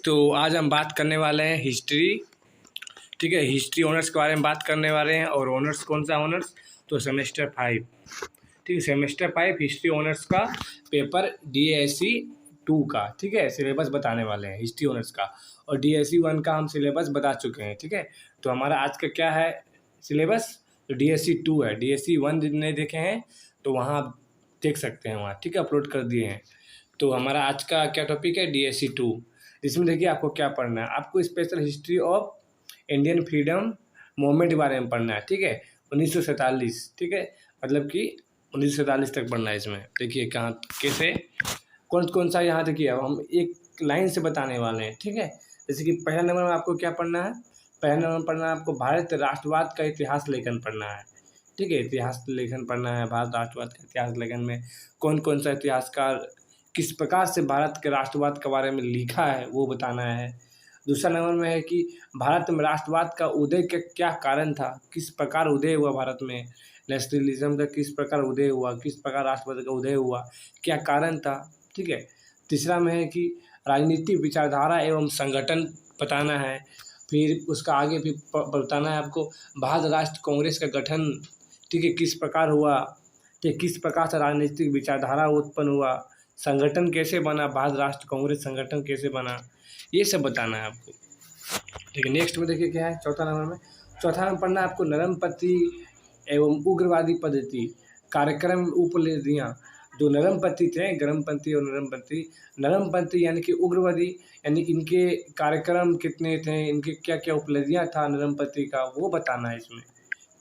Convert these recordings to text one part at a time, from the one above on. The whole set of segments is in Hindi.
तो आज हम बात करने वाले हैं हिस्ट्री। ठीक है, हिस्ट्री ऑनर्स के बारे में बात करने वाले हैं। और ऑनर्स कौन सा ऑनर्स? तो सेमेस्टर 5। ठीक है, सेमेस्टर 5 हिस्ट्री ऑनर्स का पेपर DSC 2 का। ठीक है, सिलेबस बताने वाले हैं हिस्ट्री ऑनर्स का। और DSC 1 का हम सिलेबस बता चुके हैं। ठीक है, तो हमारा आज का क्या है सिलेबस? तो DSC 2 है। DSC 1 नहीं देखे हैं तो वहाँ आप देख सकते हैं, वहाँ ठीक है अपलोड कर दिए हैं। तो हमारा आज का क्या टॉपिक है? DSC 2। इसमें देखिए आपको क्या पढ़ना है। आपको special history of Indian freedom movement के बारे में पढ़ना है। ठीक है, 1947। ठीक है, मतलब कि 1947 तक पढ़ना है इसमें। देखिए कहाँ कैसे कौन कौन सा यहाँ देखिए हम एक लाइन से बताने वाले हैं। ठीक है, जैसे कि पहला नंबर में आपको क्या पढ़ना है? पहला नंबर पढ़ना है आपको भारत राष्ट्रवाद का इतिहास लेखन पढ़ना है। ठीक है, इतिहास लेखन पढ़ना है। भारत राष्ट्रवाद का इतिहास लेखन में कौन कौन सा इतिहासकार किस प्रकार से भारत के राष्ट्रवाद के बारे में लिखा है वो बताना है। दूसरा नंबर में है कि भारत में राष्ट्रवाद का उदय का क्या कारण था, किस प्रकार उदय हुआ भारत में, नेशनलिज्म का किस प्रकार उदय हुआ, किस प्रकार राष्ट्रवाद का उदय हुआ, क्या कारण था। ठीक है, तीसरा में है कि राजनीतिक विचारधारा एवं संगठन बताना है। फिर उसका आगे फिर बताना है आपको भारत राष्ट्र कांग्रेस का गठन। ठीक है, किस प्रकार हुआ, ठीक किस प्रकार से राजनीतिक विचारधारा उत्पन्न हुआ, संगठन कैसे बना, भारत राष्ट्र कांग्रेस संगठन कैसे बना, ये सब बताना है आपको। ठीक है, नेक्स्ट में देखिए क्या है चौथा नंबर में। चौथा नंबर पढ़ना है आपको नरमपंथी एवं उग्रवादी पद्धति कार्यक्रम उपलब्धियाँ। जो नरमपंथी थे, गर्मपंथी और नरमपंथी। नरमपंथी यानी कि उग्रवादी, यानी इनके कार्यक्रम कितने थे, इनके क्या क्या उपलब्धियाँ था नरमपंथी का, वो बताना है इसमें।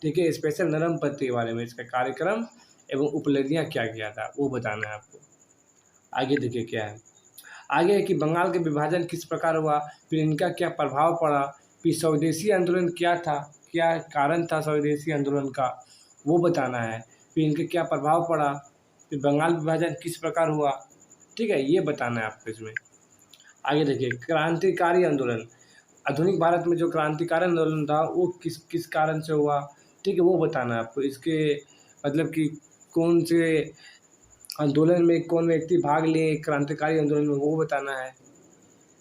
ठीक है, स्पेशल नरमपंथी के बारे में, इसका कार्यक्रम एवं उपलब्धियाँ क्या किया था वो बताना है आपको। आगे देखिए क्या है, आगे है कि बंगाल का विभाजन किस प्रकार हुआ, फिर इनका क्या प्रभाव पड़ा, फिर स्वदेशी आंदोलन क्या था, क्या कारण था स्वदेशी आंदोलन का, वो बताना है। फिर इनके क्या प्रभाव पड़ा, फिर बंगाल विभाजन किस प्रकार हुआ। ठीक है, ये बताना है आपको इसमें। आगे देखिए क्रांतिकारी आंदोलन, आधुनिक भारत में जो क्रांतिकारी आंदोलन था वो किस किस कारण से हुआ। ठीक है, वो बताना है आपको। इसके मतलब कि कौन से आंदोलन में कौन व्यक्ति भाग लिए क्रांतिकारी आंदोलन में, वो बताना है।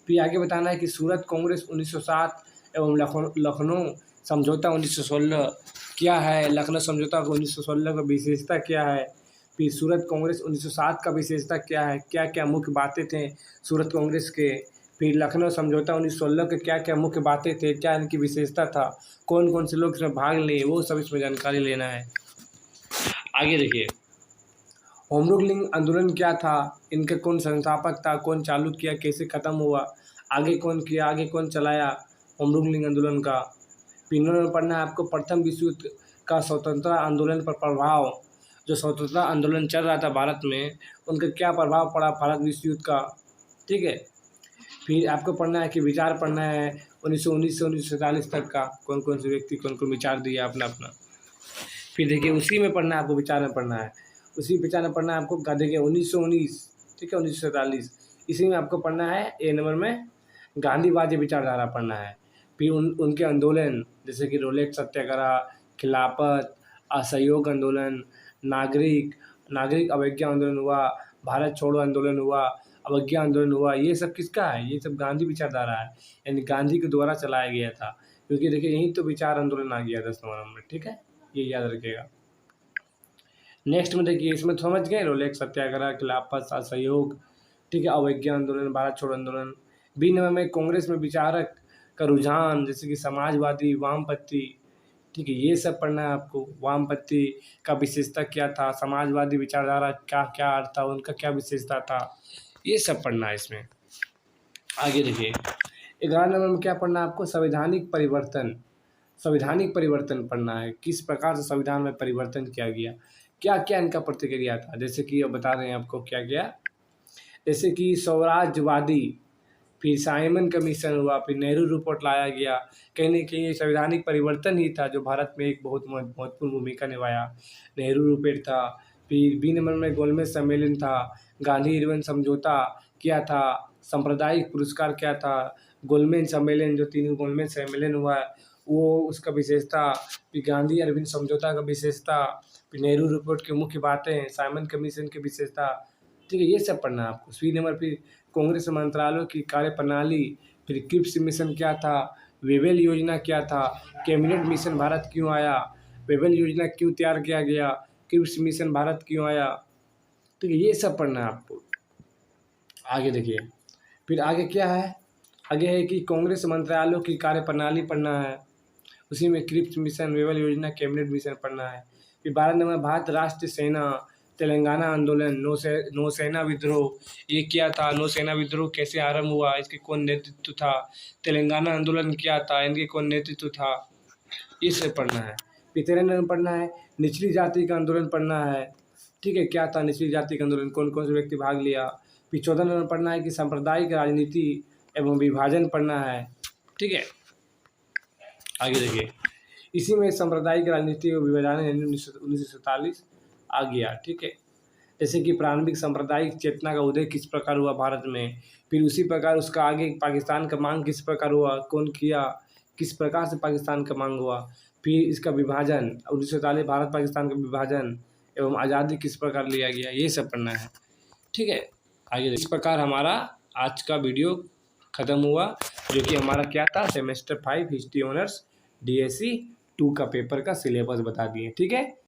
फिर आगे बताना है कि सूरत कांग्रेस 1907 एवं लखनऊ समझौता 1916 क्या है, लखनऊ समझौता 1916 का विशेषता क्या है। फिर सूरत कांग्रेस 1907 का विशेषता क्या है, क्या क्या मुख्य बातें थे सूरत कांग्रेस के। फिर लखनऊ समझौता 1916 के क्या क्या मुख्य बातें थे, क्या इनकी विशेषता था, कौन कौन से लोग इसमें भाग लिए, वो सब इसमें जानकारी लेना है। आगे देखिए होम रूलिंग आंदोलन क्या था, इनका कौन संस्थापक था, कौन चालू किया, कैसे ख़त्म हुआ, आगे कौन किया, आगे कौन चलाया होम रूलिंग आंदोलन का। तीनों में पढ़ना है आपको प्रथम विश्व युद्ध का स्वतंत्रता आंदोलन पर प्रभाव। जो स्वतंत्रता आंदोलन चल रहा था भारत में, उनका क्या प्रभाव पड़ा भारत विश्व युद्ध का। ठीक है, फिर आपको पढ़ना है कि विचार पढ़ना है 1919 से 1947 तक का, कौन कौन से व्यक्ति कौन कौन विचार दिया अपना अपना। फिर देखिए उसी में पढ़ना है आपको, विचार में पढ़ना है, उसी विचार में पढ़ना है आपको। देखिए 1919, ठीक है 1947, इसी में आपको पढ़ना है। ए नंबर में गांधीवादी विचारधारा पढ़ना है। फिर उनके आंदोलन जैसे कि रोलेट सत्याग्रह, खिलाफत, असहयोग आंदोलन, नागरिक नागरिक अवज्ञा आंदोलन हुआ, भारत छोड़ो आंदोलन हुआ, अवज्ञा आंदोलन हुआ, ये सब किसका है? ये सब गांधी विचारधारा है, यानी गांधी के द्वारा चलाया गया था। क्योंकि देखिए यहीं तो विचार आंदोलन आ गया 10 नंबर में। ठीक है, ये याद रखिएगा। नेक्स्ट में देखिए इसमें समझ गए रोलेट सत्याग्रह, खिलाफत, असहयोग, ठीक है, अवज्ञा आंदोलन, भारत छोड़ो आंदोलन। बी नंबर में कांग्रेस में विचारक का रुझान जैसे कि समाजवादी, वामपंथी। ठीक है, ये सब पढ़ना है आपको। वामपंथी का विशेषता क्या था, समाजवादी विचारधारा क्या क्या अर्थ था, उनका क्या विशेषता था, ये सब पढ़ना है इसमें। आगे देखिए 11 नंबर में क्या पढ़ना है आपको? संवैधानिक परिवर्तन। संवैधानिक परिवर्तन पढ़ना है, किस प्रकार से संविधान में परिवर्तन किया गया, क्या क्या इनका प्रतिक्रिया था। जैसे कि अब बता रहे हैं आपको क्या क्या, जैसे कि स्वराज्यवादी, फिर साइमन कमीशन हुआ, फिर नेहरू रिपोर्ट लाया गया। कहीं न कहीं ये संवैधानिक परिवर्तन ही था जो भारत में एक बहुत महत्वपूर्ण भूमिका निभाया। नेहरू रिपोर्ट था। फिर बी नंबर में गोलमेज सम्मेलन था, गांधी इरविन समझौता क्या था, सांप्रदायिक पुरस्कार क्या था, गोलमेज सम्मेलन जो तीनों गोलमेज सम्मेलन हुआ वो उसका विशेषता, फिर गांधी अरविंद समझौता का विशेषता, फिर नेहरू रिपोर्ट की मुख्य बातें, साइमन कमीशन की विशेषता। ठीक है, ये सब पढ़ना है आपको। सी नंबर फिर कांग्रेस मंत्रालयों की कार्यप्रणाली, फिर क्रिप्स मिशन क्या था, वेवेल योजना क्या था, कैबिनेट मिशन भारत क्यों आया, वेवेल योजना क्यों तैयार किया गया, क्रिप्स मिशन भारत क्यों आया। तो ये सब पढ़ना है आपको। आगे देखिए, फिर आगे क्या है, आगे है कि कांग्रेस मंत्रालयों की कार्यप्रणाली पढ़ना है, उसी में क्रिप्स मिशन, वेवेल योजना, कैबिनेट मिशन पढ़ना है। फिर 12 नंबर भारत राष्ट्रीय सेना, तेलंगाना आंदोलन, नौसेना विद्रोह, ये क्या था, नौसेना विद्रोह कैसे आरंभ हुआ, इसके कौन नेतृत्व था, तेलंगाना आंदोलन क्या था, इनके कौन नेतृत्व था, ये सब पढ़ना है। फिर 13 नंबर पढ़ना है निचली जाति का आंदोलन पढ़ना है, ठीक है, क्या था निचली जाति का आंदोलन, कौन कौन से व्यक्ति भाग लिया। फिर 14 नंबर पढ़ना है कि सांप्रदायिक राजनीति एवं विभाजन पढ़ना है, ठीक है। आगे देखिए, इसी में सांप्रदायिक राजनीति और विभाजन 1947 आ गया, ठीक है। जैसे कि प्रारंभिक सांप्रदायिक चेतना का उदय किस प्रकार हुआ भारत में, फिर उसी प्रकार उसका आगे पाकिस्तान का मांग किस प्रकार हुआ, कौन किया, किस प्रकार से पाकिस्तान का मांग हुआ, फिर इसका विभाजन 1947 भारत पाकिस्तान का विभाजन एवं आज़ादी किस प्रकार लिया गया, ये सब पढ़ना है, ठीक है। आगे इस प्रकार हमारा आज का वीडियो ख़त्म हुआ, जो कि हमारा क्या था, सेमेस्टर 5 हिस्ट्री ऑनर्स DSC 2 का पेपर का सिलेबस बता दिए, ठीक है।